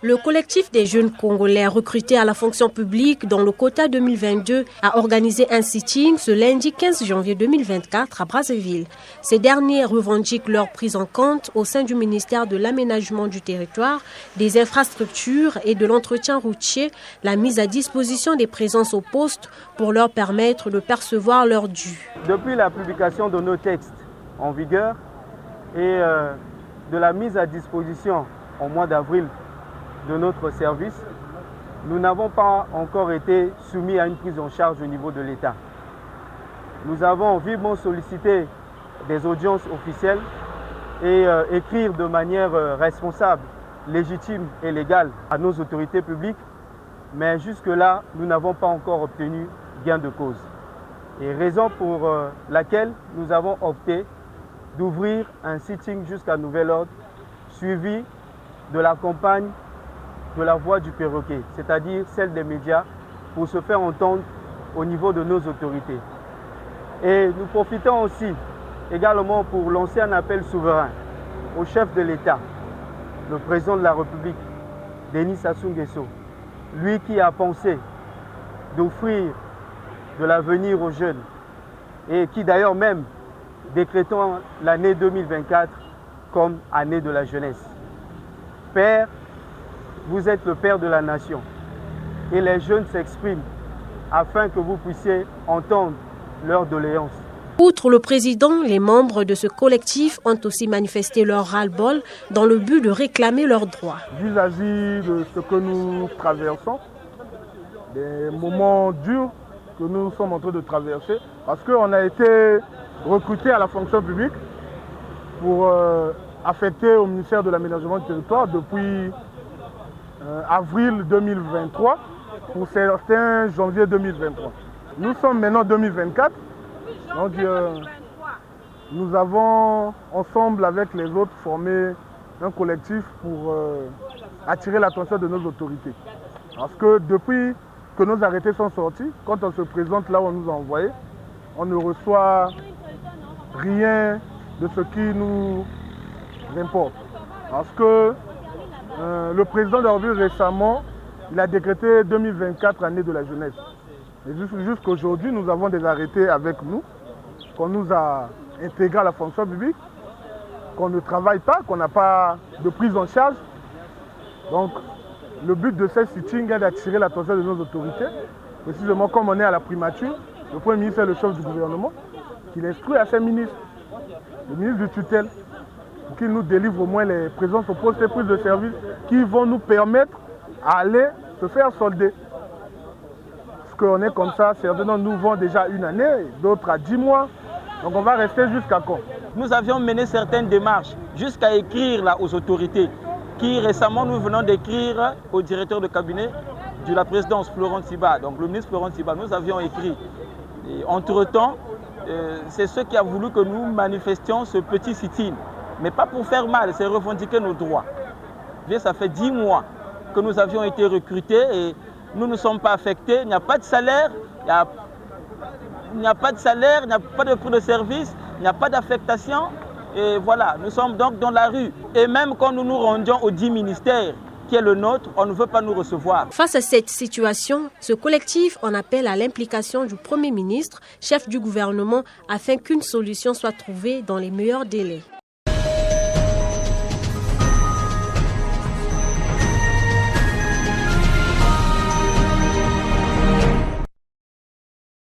Le collectif des jeunes Congolais recrutés à la fonction publique dans le quota 2022 a organisé un sitting ce lundi 15 janvier 2024 à Brazzaville. Ces derniers revendiquent leur prise en compte au sein du ministère de l'Aménagement du territoire, des infrastructures et de l'entretien routier, la mise à disposition des présences au poste pour leur permettre de percevoir leur dû. Depuis la publication de nos textes en vigueur et de la mise à disposition au mois d'avril de notre service, nous n'avons pas encore été soumis à une prise en charge au niveau de l'État. Nous avons vivement sollicité des audiences officielles et écrire de manière responsable, légitime et légale à nos autorités publiques, mais jusque-là, nous n'avons pas encore obtenu gain de cause. Et raison pour laquelle nous avons opté d'ouvrir un sitting jusqu'à nouvel ordre, suivi de la campagne de la voix du perroquet, c'est-à-dire celle des médias, pour se faire entendre au niveau de nos autorités. Et nous profitons aussi également pour lancer un appel souverain au chef de l'État, le président de la République, Denis Sassou Nguesso, lui qui a pensé d'offrir de l'avenir aux jeunes et qui d'ailleurs même décrétons l'année 2024 comme année de la jeunesse. Père, vous êtes le père de la nation et les jeunes s'expriment afin que vous puissiez entendre leurs doléances. Outre le président, les membres de ce collectif ont aussi manifesté leur ras-le-bol dans le but de réclamer leurs droits. Vis-à-vis de ce que nous traversons, des moments durs que nous sommes en train de traverser, parce qu'on a été recrutés à la fonction publique pour affecter au ministère de l'Aménagement du territoire depuis avril 2023, pour certains janvier 2023. Nous sommes maintenant en 2024, donc nous avons ensemble avec les autres formé un collectif pour attirer l'attention de nos autorités. Parce que depuis que nos arrêtés sont sortis, quand on se présente là où on nous a envoyés, on ne reçoit rien de ce qui nous importe. Parce que le président de la République récemment, il a décrété 2024 année de la jeunesse. Et jusqu'aujourd'hui, nous avons des arrêtés avec nous, qu'on nous a intégrés à la fonction publique, qu'on ne travaille pas, qu'on n'a pas de prise en charge. Donc, le but de ce sitting est d'attirer l'attention de nos autorités. Précisément comme on est à la primature, le Premier ministre est le chef du gouvernement, qu'il instruit à ses ministres, le ministre du tutelle, pour qu'ils nous délivrent au moins les présences au poste et prises de service qui vont nous permettre d'aller se faire solder. Parce qu'on est comme ça, certains d'entre nous vont déjà une année, d'autres à 10 mois. Donc on va rester jusqu'à quand? Nous avions mené certaines démarches jusqu'à écrire là aux autorités qui récemment nous venons d'écrire au directeur de cabinet de la présidence Florent Tchiba, donc le ministre Florent Tchiba, nous avions écrit. Et entre-temps, c'est ce qui a voulu que nous manifestions ce petit sit-in. Mais pas pour faire mal, c'est revendiquer nos droits. Ça fait 10 mois que nous avions été recrutés et nous ne sommes pas affectés. Il n'y a pas de salaire, il n'y a pas de salaire, il n'y a pas de prix de service, il n'y a pas d'affectation. Et voilà, nous sommes donc dans la rue. Et même quand nous nous rendions aux 10 ministères, qui est le nôtre, on ne veut pas nous recevoir. Face à cette situation, ce collectif en appelle à l'implication du Premier ministre, chef du gouvernement, afin qu'une solution soit trouvée dans les meilleurs délais.